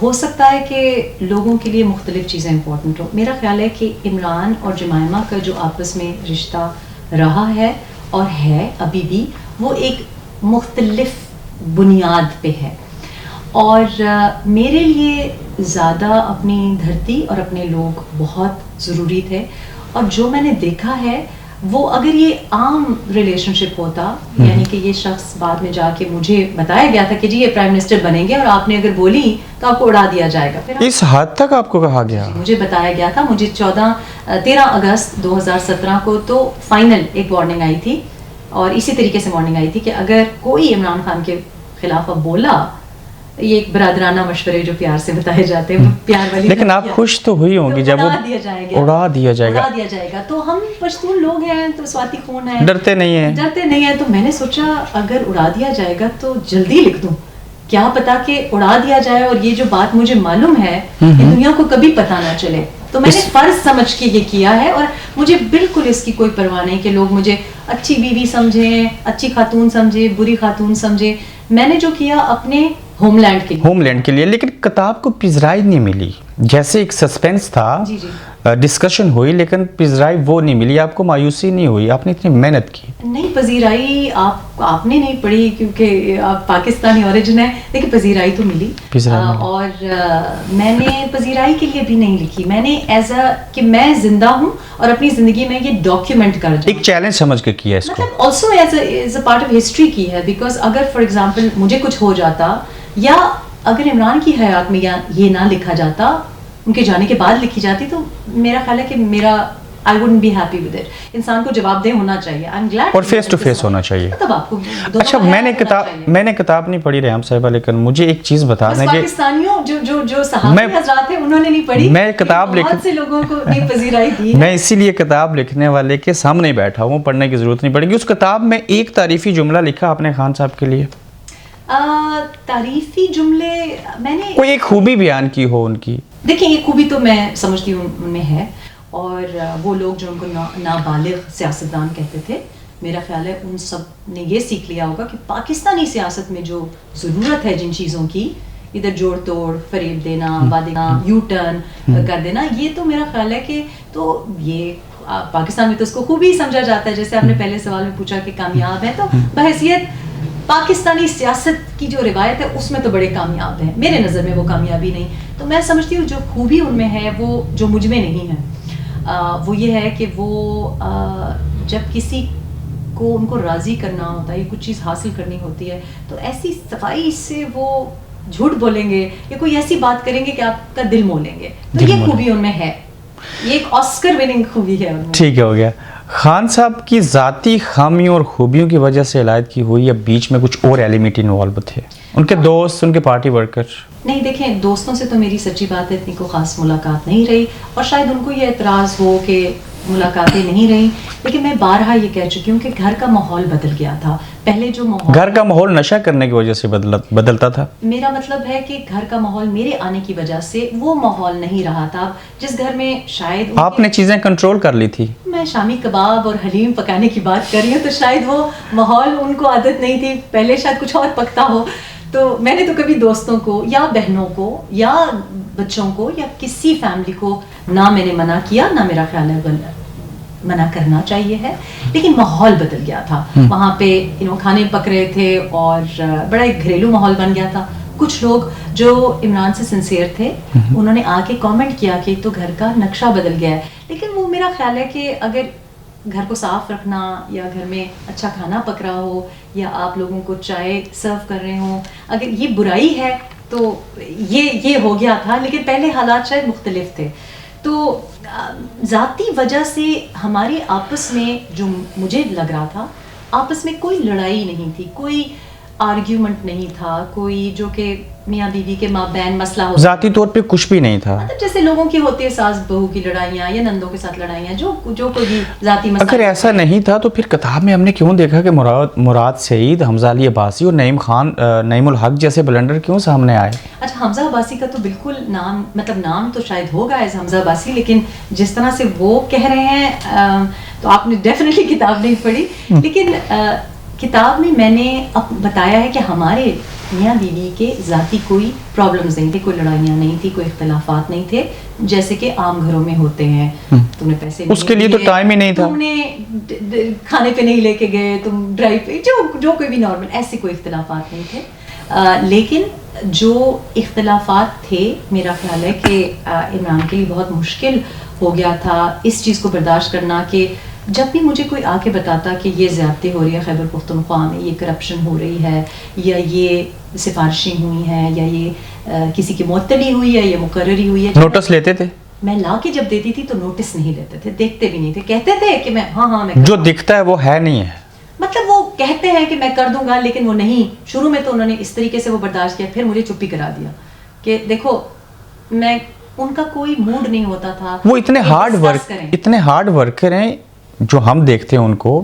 ہو سکتا ہے کہ لوگوں کے لیے مختلف چیزیں امپورٹنٹ ہو. میرا خیال ہے کہ عمران اور جمائمہ کا جو آپس میں رشتہ رہا ہے اور ہے ابھی بھی, وہ ایک مختلف بنیاد پہ ہے, اور میرے لیے زیادہ اپنی دھرتی اور اپنے لوگ بہت ضروری تھے. اور جو میں نے دیکھا ہے وہ اگر یہ عام ریلیشن شپ ہوتا, یعنی کہ یہ شخص بعد میں جا کے مجھے بتایا گیا تھا کہ جی یہ پرائم منسٹر بنیں گے اور آپ نے اگر بولی تو آپ کو اڑا دیا جائے گا. اس حد تک آپ کو کہا گیا؟ مجھے بتایا گیا تھا, مجھے 13 اگست 2017 کو تو فائنل ایک وارننگ آئی تھی, اور اسی طریقے سے وارننگ آئی تھی کہ اگر کوئی عمران خان کے خلاف اب بولا, یہ ایک برادرانہ مشورے جو پیار سے بتائے جاتے ہیں, پیار والی. لیکن آپ خوش تو ہوئی ہوں گی جب وہ اڑا دیا جائے گا. تو ہم پشتون لوگ ہیں, تو سواتی خون ہیں, ڈرتے نہیں ہیں. تو میں نے سوچا اگر اڑا دیا جائے گا تو جلدی لکھ دوں, کیا پتا کہ اڑا دیا جائے اور یہ جو بات مجھے معلوم ہے کہ دنیا کو کبھی پتا نہ چلے. تو میں نے فرض سمجھ کے یہ کیا ہے, اور مجھے بالکل اس کی کوئی پرواہ نہیں کہ لوگ مجھے اچھی بیوی سمجھیں, اچھی خاتون سمجھے, بری خاتون سمجھے. میں نے جو کیا اپنے ہوم لینڈ کے لیے. لیکن کتاب کو پذیرائی نہیں ملی, جیسے ایک سسپینس تھا, ڈسکشن ہوئی, لیکن پذیرائی وہ نہیں ملی. آپ کو مایوسی نہیں ہوئی؟ آپ نے اتنی محنت کی. نہیں, پذیرائی آپ نے نہیں پڑھی کیونکہ آپ پاکستانی اوریجن ہے, لیکن پذیرائی تو ملی. اور میں نے پذیرائی کے لیے بھی نہیں لکھی, میں نے ایز اے کہ میں زندہ ہوں اور اپنی زندگی میں یہ ڈاکیومنٹ کر جاؤں, ایک چیلنج سمجھ کے کیا اس کو, مطلب also as a part of history کی ہے. بیکاز اگر فار ایگزامپل مجھے کچھ ہو جاتا, یا اگر عمران کی حیات میں یہ نہ لکھا جاتا, ان کے جانے کے بعد لکھی جاتی, تو میرا خیال ہے کہ I wouldn't be happy with it. انسان کو جواب دہ ہونا چاہیے, I'm glad, اور فیس ٹو فیس ہونا چاہیے. تب آپ کو اچھا, میں نے کتاب نہیں پڑھی ریحام صاحبہ, لیکن مجھے ایک چیز بتا دیں کہ پاکستانیوں جو صحابی حضرات ہیں انہوں نے نہیں پڑھی, میں کتاب بہت سے لوگوں کو نہیں پذیرائی دی. میں اسی لیے کتاب لکھنے والے کے سامنے بیٹھا ہوں, پڑھنے کی ضرورت نہیں پڑے گی. اس کتاب میں ایک تعریفی جملہ لکھا آپ نے خان صاحب کے لیے, تعریفی جملے میں نے, کوئی ایک خوبی بیان کی ہو ان کی. دیکھیں, ایک خوبی تو میں سمجھتی ہوں ان میں ہے, اور وہ لوگ جو ان کو نابالغ سیاستدان کہتے تھے, میرا خیال ہے ان سب نے یہ سیکھ لیا ہوگا کہ پاکستانی سیاست میں جو ضرورت ہے جن چیزوں کی, ادھر جوڑ توڑ, فریب دینا, وعدہ, یو ٹرن کر دینا, یہ تو میرا خیال ہے کہ تو یہ پاکستان میں تو اس کو خوبی سمجھا جاتا ہے. جیسے آپ نے پہلے سوال میں پوچھا کہ کامیاب ہے, تو بحیثیت پاکستانی سیاست کی جو روایت ہے اس میں تو بڑے کامیاب ہیں, میرے نظر میں وہ کامیابی نہیں. تو میں سمجھتی ہوں جو خوبی ان میں ہے وہ جو مجھ میں نہیں ہے, وہ یہ ہے کہ وہ جب کسی کو ان کو راضی کرنا ہوتا ہے, کچھ چیز حاصل کرنی ہوتی ہے, تو ایسی صفائی سے وہ جھوٹ بولیں گے یا کوئی ایسی بات کریں گے کہ آپ کا دل مولیں گے. تو یہ خوبی ان میں ہے, یہ ایک آسکر وننگ خوبی ہے. ٹھیک ہے, ہو گیا. خان صاحب کی ذاتی خامیوں اور خوبیوں کی وجہ سے علایت کی ہوئی, یا بیچ میں کچھ اور ایلیمنٹ انوالو تھے, ان کے دوست, ان کے پارٹی ورکر؟ نہیں, دیکھیں, دوستوں سے تو میری سچی بات ہے اتنی کو خاص ملاقات نہیں رہی, اور شاید ان کو یہ اعتراض ہو کہ ملاقاتیں نہیں رہی, لیکن میں بارہا یہ کہہ چکی ہوں کہ گھر کا ماحول بدل گیا تھا. پہلے جو ماحول, گھر کا ماحول نشہ کرنے کی وجہ سے بدلتا تھا. میرا مطلب ہے کہ گھر کا ماحول میرے آنے کی وجہ سے وہ ماحول نہیں رہا تھا جس گھر میں شاید آپ نے چیزیں کنٹرول کر لی تھی. میں شامی کباب اور حلیم پکانے کی بات کر رہی ہوں, تو شاید وہ ماحول ان کو عادت نہیں تھی, پہلے شاید کچھ اور پکتا ہو. تو میں نے تو کبھی دوستوں کو یا بہنوں کو یا بچوں کو یا کسی فیملی کو نہ میں نے منع کیا, نہ میرا خیال ہے منع کرنا چاہیے ہے, لیکن ماحول بدل گیا تھا. وہاں پہ کھانے پک رہے تھے اور بڑا ایک گھریلو ماحول بن گیا تھا. کچھ لوگ جو عمران سے سنسیئر تھے انہوں نے آ کے کامنٹ کیا کہ تو گھر کا نقشہ بدل گیا ہے, لیکن وہ میرا خیال ہے کہ اگر گھر کو صاف رکھنا یا گھر میں اچھا کھانا پک رہا ہو یا آپ لوگوں کو چائے سرو کر رہے ہوں, اگر یہ برائی ہے تو یہ ہو گیا تھا, لیکن پہلے حالات شاید مختلف تھے. تو ذاتی وجہ سے ہمارے آپس میں جو مجھے لگ رہا تھا, آپس میں کوئی لڑائی نہیں تھی, کوئی آرگیومنٹ نہیں تھا, کوئی جو کہ میاں بیوی کے مابین مسئلہ ہو, ذاتی طور پہ کچھ بھی نہیں تھا. مطلب جیسے لوگوں کی ہوتی ہے ساس بہو کی لڑائیاں یا نندوں کے ساتھ لڑائیاں, جو کوئی بھی ذاتی مسئلہ. اگر ایسا نہیں تھا تو پھر کتاب میں ہم نے کیوں دیکھا کہ مراد سعید, حمزہ علی عباسی اور نعیم الحق جیسے بلنڈر کیوں سامنے آئے؟ اچھا, حمزہ عباسی کا تو بالکل نام تو شاید ہوگا ایز حمزہ عباسی, لیکن جس طرح سے وہ کہہ رہے ہیں تو آپ نے ڈیفینیٹلی کتاب نہیں پڑھی. لیکن کتاب میں نے بتایا ہے کہ ہمارے میاں بیوی کے ذاتی کوئی پرابلمز نہیں تھے, کوئی لڑائیاں نہیں تھی, کوئی اختلافات نہیں تھے جیسے کہ عام گھروں میں ہوتے ہیں. تم نے پیسے اس کے لیے تو ٹائم ہی نہیں تھا, تم نے کھانے پہ نہیں لے کے گئے, تم ڈرائیو پہ, جو کوئی بھی نارمل, ایسے کوئی اختلافات نہیں تھے. لیکن جو اختلافات تھے میرا خیال ہے کہ عمران کے لیے بہت مشکل ہو گیا تھا اس چیز کو برداشت کرنا کہ جب بھی مجھے کوئی آ کے بتاتا کہ یہ زیادتی ہو رہی ہے خیبر پختونخوا میں, یہ کرپشن ہو رہی ہے, یا یہ سفارشیں ہوئی ہیں, یا یہ کسی کی معطلی ہوئی ہے, یا مقرری ہوئی ہے, نوٹس لیتے تھے؟ میں لا کے جب دیتی تھی تو نوٹس نہیں لیتے تھے, دیکھتے بھی نہیں تھے, کہتے تھے کہ میں میں جو دکھتا ہے وہ ہے نہیں ہے, مطلب وہ کہتے ہیں کہ میں کر دوں گا, لیکن وہ نہیں. شروع میں تو انہوں نے اس طریقے سے وہ برداشت کیا, پھر مجھے چپی کرا دیا کہ دیکھو میں, ان کا کوئی موڈ نہیں ہوتا تھا. وہ اتنے ہارڈ ورکر ہیں جو ہم دیکھتے ہیں ان کو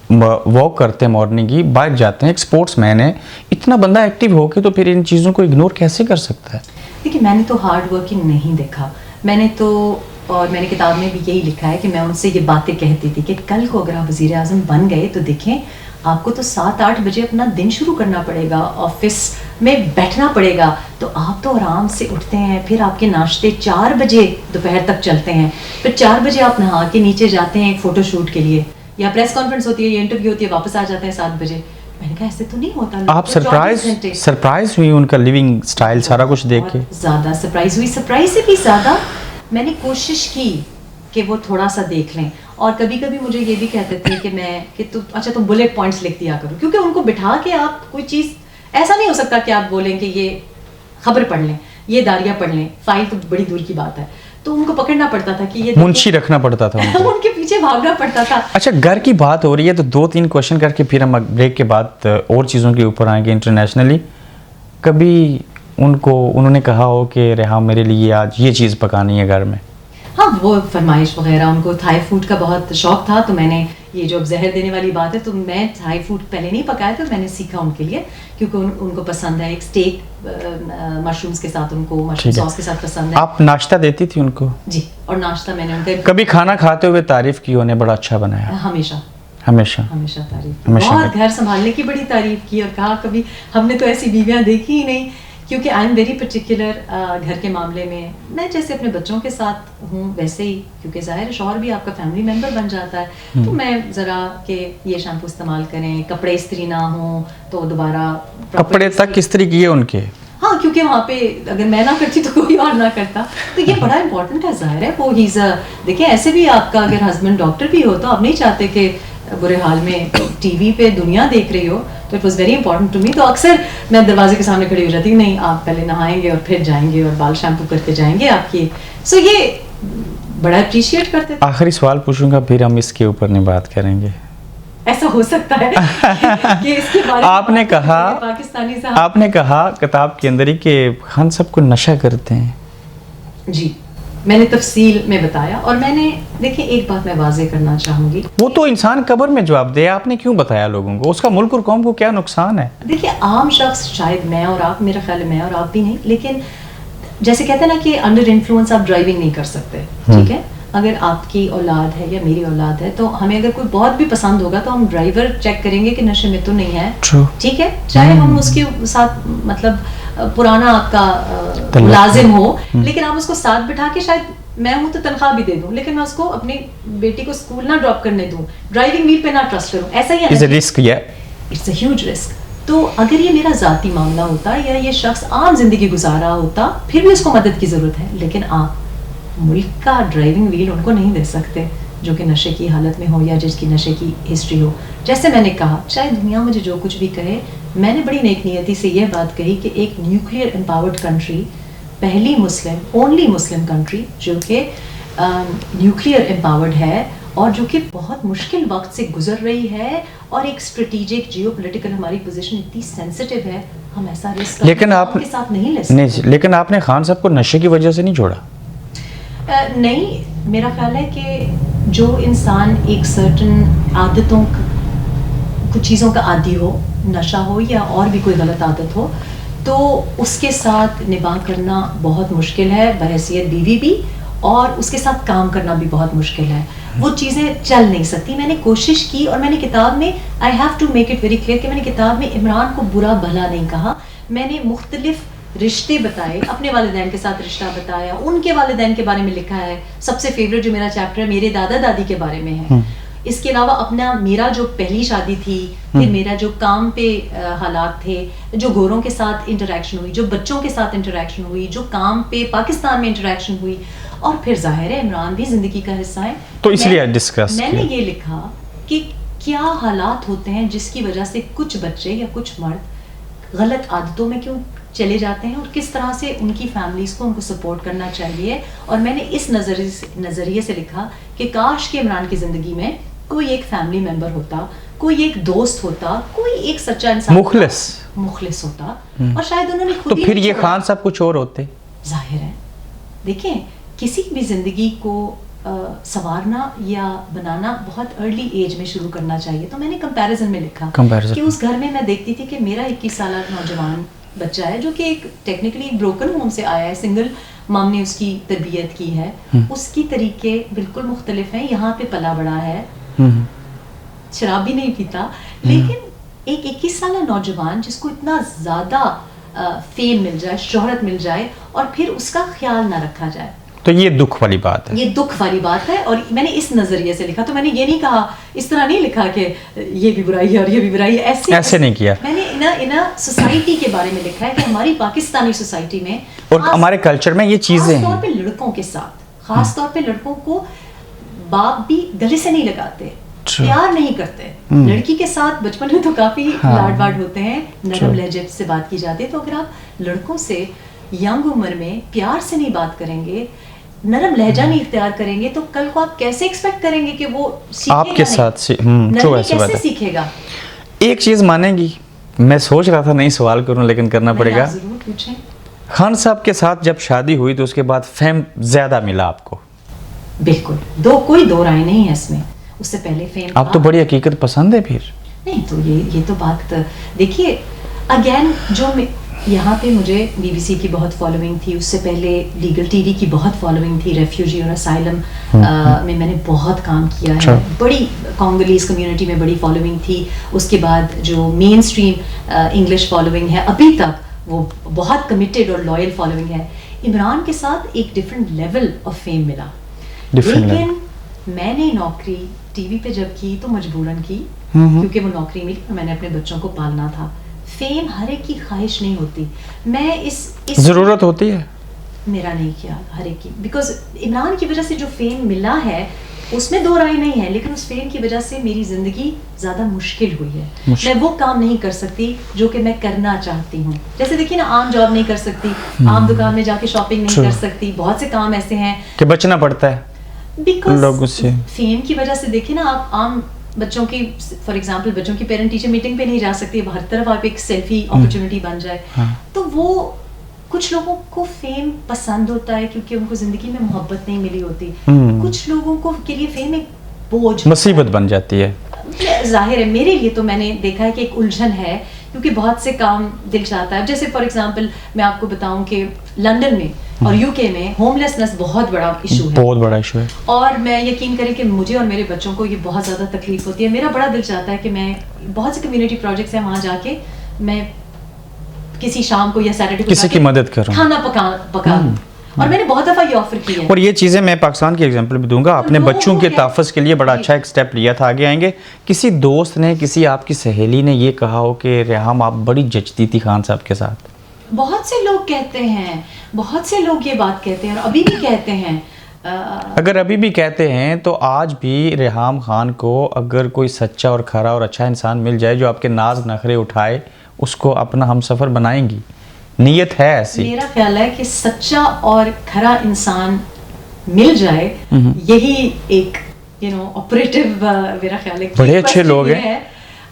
واک کرتے ہیں مارننگ کی, بائک جاتے ہیں, ایک سپورٹس مین ہے, اتنا بندہ ایکٹیو ہو کے تو پھر ان چیزوں کو اگنور کیسے کر سکتا ہے؟ دیکھیے میں نے تو ہارڈ ورکنگ نہیں دیکھا, میں نے تو, اور میں نے کتاب میں بھی یہی لکھا ہے کہ میں ان سے یہ باتیں کہتی تھی کہ کل کو اگر آپ وزیر اعظم بن گئے تو دیکھیں آپ کو تو 7-8 بجے اپنا دن شروع کرنا پڑے گا, آفس میں بیٹھنا پڑے گا, تو آپ تو آرام سے اٹھتے ہیں, پھر آپ کے ناشتے 4 بجے دوپہر تک چلتے ہیں, پھر 4 بجے آپ نہا کے نیچے جاتے ہیں ایک فوٹو شوٹ کے لیے, یا پریس کانفرنس ہوتی ہے یا انٹرویو ہوتی ہے, واپس آ جاتے ہیں 7 بجے. میں نے کہا ایسے تو نہیں ہوتا. آپ سرپرائز ہوئی ان کا لیونگ سٹائل سارا کچھ دیکھ کے؟ زیادہ سرپرائز ہوئی, سرپرائز سے بھی زیادہ میں نے کوشش کی کہ وہ تھوڑا سا دیکھ لیں. اور کبھی کبھی مجھے یہ بھی کہتے تھے کہ تم بلیٹ پوائنٹس لکھ دیا کرو, کیونکہ ان کو بٹھا کے آپ کوئی چیز, ایسا نہیں ہو سکتا کہ آپ بولیں کہ یہ خبر پڑھ لیں, یہ داریاں پڑھ لیں, فائل تو بڑی دور کی بات ہے. تو ان کو پکڑنا پڑتا تھا کہ یہ منشی رکھنا پڑتا تھا, ان کے پیچھے بھاگنا پڑتا تھا. اچھا گھر کی بات ہو رہی ہے تو 2-3 کوشچن کر کے پھر ہم بریک کے بعد اور چیزوں کے اوپر آئیں گے. انٹرنیشنلی کبھی انہوں نے کہا ہو کہ ریحام میرے لیے آج یہ چیز پکانی ہے گھر میں؟ ہاں وہ فرمائش وغیرہ, ان کو تھائی فوڈ کا بہت شوق تھا, تو میں نے یہ جو زہر دینے والی بات ہے تو میں تھائی فوڈ پہلے نہیں پکایا تھا, میں نے سیکھا ان کے لیے کیونکہ ان کو پسند ہے. ایک اسٹیک مشرومز کے ساتھ, ان کو مشروم ساس کے ساتھ پسند ہے. آپ ناشتہ دیتی تھی ان کو؟ جی, اور ناشتہ میں نے ان کا کبھی کھانا کھاتے ہوئے تعریف کی انہیں بڑا اچھا بنایا؟ ہمیشہ تعریف, بہت گھر سنبھالنے کی بڑی تعریف کی, اور کہا کبھی ہم نے تو ایسی بیویاں دیکھی ہی نہیں, کیونکہ آئی ایم ویری پرٹیکولر گھر کے معاملے میں. میں جیسے اپنے بچوں کے ساتھ ہوں ویسے ہی, کیونکہ ظاہر شوہر بھی آپ کا فیملی ممبر بن جاتا ہے, تو میں ذرا کہ یہ شیمپو استعمال کریں, کپڑے استری نہ ہوں تو دوبارہ کپڑے تک استری کیے ان کے. ہاں, کیونکہ وہاں پہ اگر میں نہ کرتی تو کوئی اور نہ کرتا, تو یہ بڑا امپورٹنٹ ہے. ظاہر ہے وہ دیکھیں ایسے بھی آپ کا اگر ہسبینڈ ڈاکٹر بھی ہو تو آپ نہیں چاہتے کہ برے حال میں ٹی وی پہ دنیا دیکھ رہی ہو, تو it was very important to me. تو اکثر میں دروازے کے سامنے کھڑی ہو جاتی, نہیں آپ پہلے نہائیں گے اور پھر جائیں گے اور بال شیمپو کرتے جائیں گے آپ کی. سو یہ بڑا اپریشیٹ کرتے تھے. آخری سوال پوچھوں گا پھر ہم اس کے اوپر نہیں بات کریں گے. ایسا ہو سکتا ہے کہ اس کے بارے میں آپ نے کہا کتاب کے اندر ہی کہ خان صاحب کو نشہ کرتے ہیں. جی, میں نے تفصیل میں بتایا, اور میں نے دیکھیں ایک بات میں واضح کرنا چاہوں گی, وہ تو انسان قبر میں جواب دے, آپ نے کیوں بتایا لوگوں کو, اس کا ملک اور قوم کو کیا نقصان ہے؟ دیکھیے عام شخص, شاید میں اور آپ, میرا خیال ہے میں اور آپ بھی نہیں, لیکن جیسے کہتے ہیں نا کہ انڈر انفلوئنس آپ ڈرائیونگ نہیں کر سکتے, ٹھیک ہے. اگر آپ کی اولاد ہے یا میری اولاد ہے تو ہمیں اگر کوئی بہت بھی پسند ہوگا تو ہم ڈرائیور چیک کریں گے کہ نشے میں تو نہیں ہے, ٹھیک ہے, چاہے ہم اس کے ساتھ مطلب پرانا آپ کا لازم ہو, لیکن آپ اس کو ساتھ بٹھا کے, شاید میں ہوں تو تنخواہ بھی دے دوں, لیکن میں اس کو اپنی بیٹی کو اسکول نہ ڈراپ کرنے دوں, ڈرائیونگ ویل پہ نہ ٹرسٹ کروں, ایسا ہی ہے, اٹس اے ہیوج رسک. تو اگر یہ میرا ذاتی معاملہ ہوتا یا یہ شخص عام زندگی گزارا ہوتا پھر بھی اس کو مدد کی ضرورت ہے, لیکن آپ ملک کا ڈرائیونگ ویل ان کو نہیں دے سکتے جو کہ نشے کی حالت میں ہو یا جس کی نشے کی ہسٹری ہو. جیسے میں نے کہا, چاہے دنیا مجھے جو کچھ بھی کہے, میں نے بڑی نیک نیتی سے یہ بات کہی کہ ایک نیوکلیئر امپاورڈ کنٹری, پہلی اونلی مسلم کنٹری جو کہ نیوکلیئر امپاورڈ ہے اور جو کہ بہت مشکل وقت سے گزر رہی ہے, اور ایک اسٹریٹجک جیو پولیٹیکل ہماری پوزیشن اتنی سینسٹیو ہے, ہم ایسا رسک کے ساتھ نہیں لے سکتے. لیکن آپ نے خان صاحب کو نشے کی وجہ سے نہیں چھوڑا؟ نہیں, میرا خیال ہے کہ جو انسان ایک سرٹن عادتوں, کچھ چیزوں کا عادی ہو, نشہ ہو یا اور بھی کوئی غلط عادت ہو, تو اس کے ساتھ نباہ کرنا بہت مشکل ہے بحیثیت بیوی بھی, اور اس کے ساتھ کام کرنا بھی بہت مشکل ہے. وہ چیزیں چل نہیں سکتی. میں نے کوشش کی, اور میں نے کتاب میں I have to make it very clear کہ میں نے کتاب میں عمران کو برا بھلا نہیں کہا, میں نے مختلف رشتے بتائے, اپنے والدین کے ساتھ رشتہ بتایا, ان کے والدین کے بارے میں لکھا ہے. سب سے فیوریٹ جو میرا چیپٹر ہے میرے دادا دادی کے بارے میں ہے. اس کے علاوہ اپنا میرا جو پہلی شادی تھی, پھر میرا جو کام پہ حالات تھے, جو گوروں کے ساتھ انٹریکشن ہوئی, جو بچوں کے ساتھ انٹریکشن ہوئی, جو کام پہ پاکستان میں انٹریکشن ہوئی, اور پھر ظاہر ہے عمران بھی زندگی کا حصہ ہے. تو اس لیے ڈسکس میں نے یہ لکھا کہ کیا حالات ہوتے ہیں جس کی وجہ سے کچھ بچے یا کچھ مرد غلط عادتوں میں کیوں چلے جاتے ہیں, اور کس طرح سے ان کی فیملیز کو ان کو سپورٹ کرنا چاہیے. اور میں نے اس نظریے سے لکھا کہ کاش کہ عمران کی زندگی میں کوئی ایک فیملی ممبر ہوتا, کوئی ایک دوست ہوتا, کوئی ایک سچا انسان مخلص ہوتا, اور شاید انہوں نے خود تو پھر یہ خان صاحب کچھ اور ہوتے. ظاہر ہے دیکھیں کسی بھی زندگی کو سنوارنا یا بنانا بہت ارلی ایج میں شروع کرنا چاہیے. تو میں نے کمپیریزن میں لکھا کہ اس گھر میں دیکھتی تھی کہ میرا 21 سالہ نوجوان بچہ ہے جو کہ ایک ٹیکنیکلی بروکن ہوم سے آیا ہے, سنگل مام نے اس کی تربیت کی ہے, اس کی طریقے بالکل مختلف ہیں, یہاں پہ پلا بڑا ہے, شراب بھی نہیں پیتا, لیکن ایک 21 سالہ نوجوان جس کو اتنا زیادہ فیم مل جائے, شہرت مل جائے, اور پھر اس کا خیال نہ رکھا جائے, تو یہ دکھ والی بات ہے. یہ دکھ والی بات ہے. اور میں نے اس نظریے سے لکھا. تو میں نے یہ نہیں کہا, اس طرح نہیں لکھا کہ یہ بھی برائی ہے اور یہ بھی برائی ہے, ایسے نہیں کیا. میں نے سوسائٹی کے بارے میں لکھا ہے کہ ہماری پاکستانی سوسائٹی میں اور ہمارے کلچر میں یہ چیزیں ہیں, خاص طور پہ لڑکوں کے ساتھ, خاص طور پہ لڑکوں کو باپ بھی گلے سے نہیں لگاتے, پیار نہیں کرتے. لڑکی کے ساتھ بچپن میں تو کافی لاڈ واڈ ہوتے ہیں, نرم لہجے سے بات کی جاتی ہے. تو اگر آپ لڑکوں سے ینگ عمر میں پیار سے نہیں بات کریں گے, نرم لہجہ نہیں اختیار کریں گے, تو کل کو آپ کیسے ایکسپیکٹ کریں گے کہ وہ آپ کے ساتھ کیسے سیکھے گا. ایک چیز مانیں گی, میں سوچ رہا تھا نہیں سوال کروں لیکن کرنا پڑے گا. ضرور پوچھیں. خان صاحب کے ساتھ جب شادی ہوئی تو اس کے بعد فیم زیادہ ملا آپ کو؟ بالکل, کوئی دو رائے نہیں ہے اس میں. اس سے پہلے فیم آپ تو بڑی حقیقت پسند ہے. پھر نہیں تو یہ تو بات دیکھیے, اگین جو یہاں پہ مجھے بی بی سی کی بہت فالوئنگ تھی, اس سے پہلے لیگل ٹی وی کی بہت فالوئنگ تھی, ریفیوجی اور اسائلم میں نے بہت کام کیا ہے, بڑی کانگولیز کمیونٹی میں بڑی فالوئنگ تھی. اس کے بعد جو مین اسٹریم انگلش فالوئنگ ہے ابھی تک وہ بہت کمیٹیڈ اور لائل فالوئنگ ہے. عمران کے ساتھ ایک ڈفرینٹ لیول آف فیم ملا, لیکن میں نے نوکری ٹی وی پہ جب کی تو مجبوراً کی, کیونکہ وہ نوکری ملی اور میں نے اپنے بچوں کو پالنا تھا. فیم ہر ایک کی خواہش نہیں ہوتی, میں اس ضرورت ہوتی ہے, میرا نہیں کیا ہر ایک کی, بیکاز عمران کی وجہ سے جو فیم ملا ہے اس میں دو رائے نہیں ہے, لیکن اس فیم کی وجہ سے میری زندگی زیادہ مشکل ہوئی ہے. میں وہ کام نہیں کر سکتی جو کہ میں کرنا چاہتی ہوں. جیسے دیکھیے نا, عام جاب نہیں کر سکتی, عام دکان میں جا کے شاپنگ نہیں کر سکتی, بہت سے کام ایسے ہیں کہ بچنا پڑتا ہے لوگوں سے. فیم کی وجہ سے دیکھیں نا, آپ عام بچوں کی فار ایگزامپل بچوں کی پیرنٹ ٹیچر میٹنگ پہ نہیں جا سکتی, ہر طرف آپ ایک سیلفی اپرچونٹی بن جائے. تو وہ کچھ لوگوں کو فیم پسند ہوتا ہے کیونکہ ان کو زندگی میں محبت نہیں ملی ہوتی, کچھ لوگوں کو کے لیے فیم ایک بوجھ, مصیبت بن جاتی ہے. ظاہر ہے میرے لیے تو میں نے دیکھا ہے کہ ایک الجھن ہے, کیونکہ بہت سے کام دل چاہتا ہے. جیسے فار ایگزامپل میں آپ کو بتاؤں کہ لنڈن میں اور یو کے میں ہوم لیسنس بہت بڑا ایشو ہے, بہت بڑا ایشو ہے, اور میں یقین کریں کہ مجھے اور میرے بچوں کو یہ بہت زیادہ تکلیف ہوتی ہے. میرا بڑا دل چاہتا ہے کہ میں بہت سے کمیونٹی پروجیکٹس ہیں وہاں جا کے میں کسی شام کو یا سیٹرڈے کو کسی کی مدد کروں, کھانا پکا دوں, اور میں نے بہت دفعہ یہ آفر کی ہے. اور یہ چیزیں میں پاکستان کی ایگزامپل بھی دوں گا, اپنے بچوں کے تحفظ کے لیے بڑا اچھا ایک سٹیپ لیا تھا. آگے آئیں گے. کسی دوست نے, کسی آپ کی سہیلی نے یہ کہا ہو کہ ریحام آپ بڑی جچتی تھی خان صاحب کے ساتھ؟ بہت سے لوگ کہتے ہیں, بہت سے لوگ یہ بات کہتے ہیں, اور ابھی بھی کہتے ہیں. اگر ابھی بھی کہتے ہیں تو آج بھی ریحام خان کو اگر کوئی سچا اور کھرا اور اچھا انسان مل جائے جو آپ کے ناز نخرے اٹھائے, اس کو اپنا ہم سفر بنائیں گی؟ نیت ہے ایسی؟ میرا خیال ہے کہ سچا اور کھرا انسان مل جائے, یہی ایک آپریٹو میرا خیال ہے. بڑے اچھے لوگ ہیں,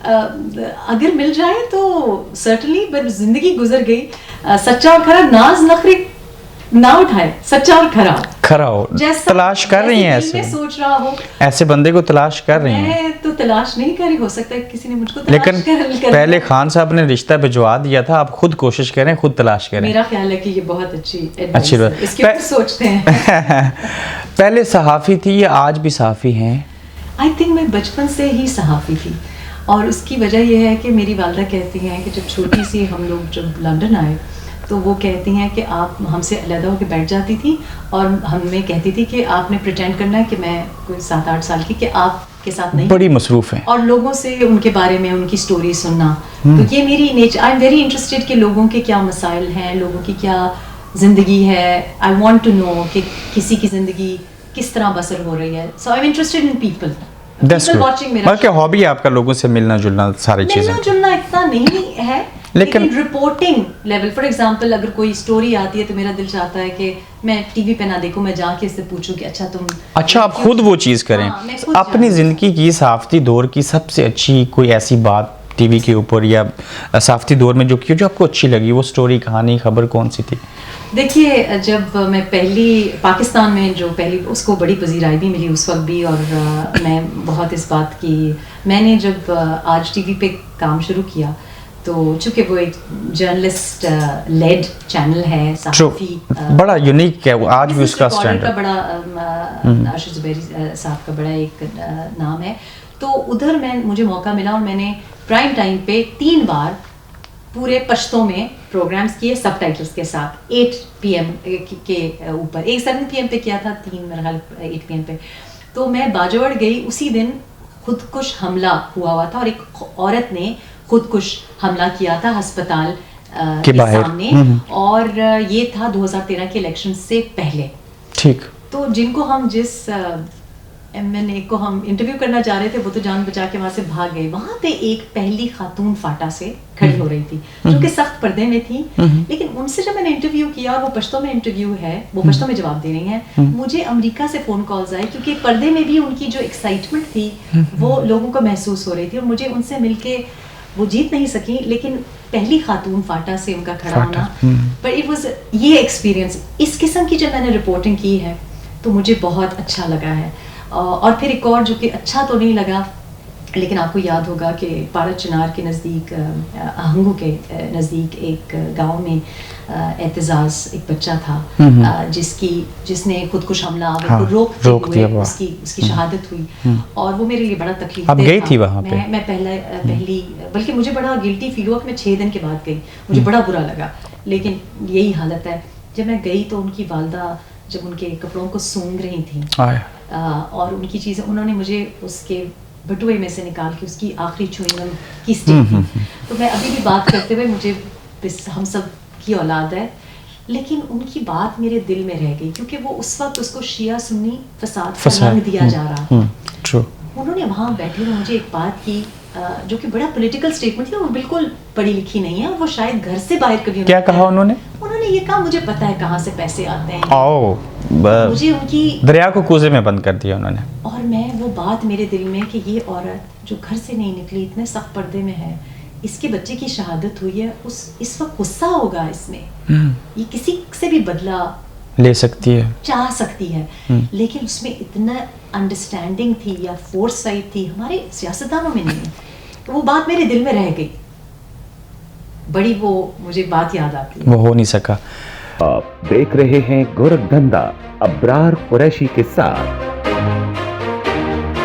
اگر مل جائے تو سرٹنلی, بٹ زندگی گزر گئی. سچا اور کھرا, ناز نخرے نہ اٹھائے, سچا اور کھرا ہو. تلاش کر رہی ہیں ایسے, سوچ رہا ہو ایسے بندے کو تلاش کر رہی ہیں. میں تو تلاش نہیں کر رہی, ہو سکتا ہے کسی نے مجھ کو لیکن پہلے خان صاحب نے رشتہ بھجوا دیا تھا, آپ خود کوشش کریں, خود تلاش کریں. میرا خیال ہے کہ یہ بہت اچھی بات, اس کے اوپر سوچتے ہیں. پہلے صحافی تھی یا آج بھی صحافی ہیں؟ آئی تھنک میں بچپن سے ہی صحافی تھی. اور اس کی وجہ یہ ہے کہ میری والدہ کہتی ہیں کہ جب چھوٹی سی ہم لوگ جب لنڈن آئے تو وہ کہتی ہیں کہ آپ ہم سے علیحدہ ہو کے بیٹھ جاتی تھی اور ہمیں کہتی تھی کہ آپ نے پریٹینڈ کرنا ہے کہ میں کوئی 7-8 سال کی کہ آپ کے ساتھ نہیں, بڑی مصروف ہیں, اور لوگوں سے ان کے بارے میں ان کی سٹوری سننا. تو یہ میری nature, I am very interested کہ لوگوں کے کیا مسائل ہیں, لوگوں کی کیا زندگی ہے. آئی وانٹ ٹو نو کہ کسی کی زندگی کس طرح بسر ہو رہی ہے. So I am interested in people. بلکہ ہابی آپ کا لوگوں سے ملنا جلنا, ساری چیزیں. ملنا جلنا اتنا نہیں ہے لیکن رپورٹنگ لیول, فار ایگزامپل اگر کوئی اسٹوری آتی ہے تو میرا دل چاہتا ہے کہ میں ٹی وی پہ نہ دیکھوں, میں جا کے اس سے پوچھوں کہ اچھا آپ خود وہ چیز کریں. اپنی زندگی کی صحافتی دور کی سب سے اچھی کوئی ایسی بات ٹی وی کے اوپر یا صحافتی دور میں جو آپ کو اچھی لگی, وہ اسٹوری, کہانی, خبر کون سی تھی؟ دیکھیے, جب میں پہلی پاکستان میں جو پہلی, اس کو بڑی پذیرائی بھی ملی اس وقت بھی, اور میں بہت اس بات کی, میں نے جب آج ٹی وی پہ کام شروع کیا تو چونکہ وہ ایک جرنلسٹ لیڈ چینل ہے, صحافی, بڑا یونیک ہے وہ, آج بھی اس کا اسٹینڈرڈ بڑا, ارشد زبیری صاحب کا بڑا ایک نام ہے. تو ادھر مجھے موقع ملا اور میں نے پرائم ٹائم پہ 3 بار پورے پشتوں میں پروگرامز کیے سب ٹائٹلز کے ساتھ 8 PM کے اوپر. ایک 7 PM پہ کیا تھا, 3 میرا خیال 8 PM پہ. تو میں باجوڑ گئی, اسی دن خودکش حملہ ہوا تھا, اور ایک عورت نے خودکش حملہ کیا تھا ہسپتال کے سامنے, اور یہ تھا 2013 کے الیکشن سے پہلے. ٹھیک. تو جن کو ہم جس MNA کو ہم انٹرویو کرنا چاہ رہے تھے وہ تو جان بچا کے وہاں سے بھاگ گئے. وہاں پہ ایک پہلی خاتون فاٹا سے کھڑی ہو رہی تھی جو کہ سخت پردے میں تھی, لیکن ان سے جب میں نے انٹرویو کیا, اور وہ پشتوں میں انٹرویو ہے, وہ پشتوں میں جواب دے رہی ہیں, مجھے امریکہ سے فون کالز آئے کیونکہ پردے میں بھی ان کی جو ایکسائٹمنٹ تھی وہ لوگوں کو محسوس ہو رہی تھی, اور مجھے ان سے مل کے وہ جیت نہیں سکی, لیکن پہلی خاتون فاٹا سے ان کا کھڑا ہونا, پر اٹ واز یہ ایکسپیرینس. اس قسم کی جب میں نے رپورٹنگ کی ہے تو مجھے بہت اچھا لگا ہے. اور پھر ایک اور جو کہ اچھا تو نہیں لگا, لیکن آپ کو یاد ہوگا کہ پارا چنار کے نزدیک, آہنگو کے نزدیک ایک گاؤں میں اعتزاز ایک بچہ تھا جس نے خودکش حملہ روک دیا, اس کی شہادت ہوئی, اور وہ میرے لیے بڑا تکلیف دہ تھا. میں پہلی بلکہ مجھے بڑا گلٹی فیل ہوا کہ میں 6 دن کے بعد گئی, مجھے بڑا برا لگا, لیکن یہی حالت ہے. جب میں گئی تو ان کی والدہ جب ان کے کپڑوں کو سونگ رہی تھیں اور ان کی چیزیں, انہوں نے مجھے اس کے بٹوئے میں سے نکال کے اس کی آخری چوئنگم کی اسٹک تھی. تو میں ابھی بھی بات کرتے ہوئے, مجھے ہم سب کی اولاد ہے, لیکن ان کی بات میرے دل میں رہ گئی کیونکہ وہ اس وقت اس کو شیعہ سنی فساد کا رنگ دیا جا رہا. انہوں نے وہاں بیٹھے ہوئے مجھے ایک بات کی جو کہ بڑا پولیٹیکل اسٹیٹمنٹ تھی, وہ بالکل پڑھی لکھی نہیں ہے, اور وہ شاید گھر سے باہر کبھی. کیا کہا انہوں نے یہ کہا, مجھے پتا ہے کہاں سے پیسے آتے ہیں, مجھے ان کی دریا کو کوزے میں بند کر دیا انہوں نے. اور میں وہ بات میرے دل میں کہ یہ عورت جو گھر سے نہیں نکلی, اتنے سخت پردے میں ہے, اس کے بچے کی شہادت ہوئی ہے, اس وقت غصہ ہوگا اس میں, یہ کسی سے بھی بدلہ لے سکتی ہے, چاہ سکتی ہے, لیکن اس میں اتنا انڈرسٹینڈنگ تھی یا فورس سائٹ تھی, ہمارے سیاستدانوں میں نہیں ہے. تو وہ بات میرے دل میں رہ گئی, بڑی وہ مجھے بات یاد آتی ہے. وہ ہو نہیں سکا. آپ دیکھ رہے ہیں گورکھ دھندا ابرار قریشی کے ساتھ.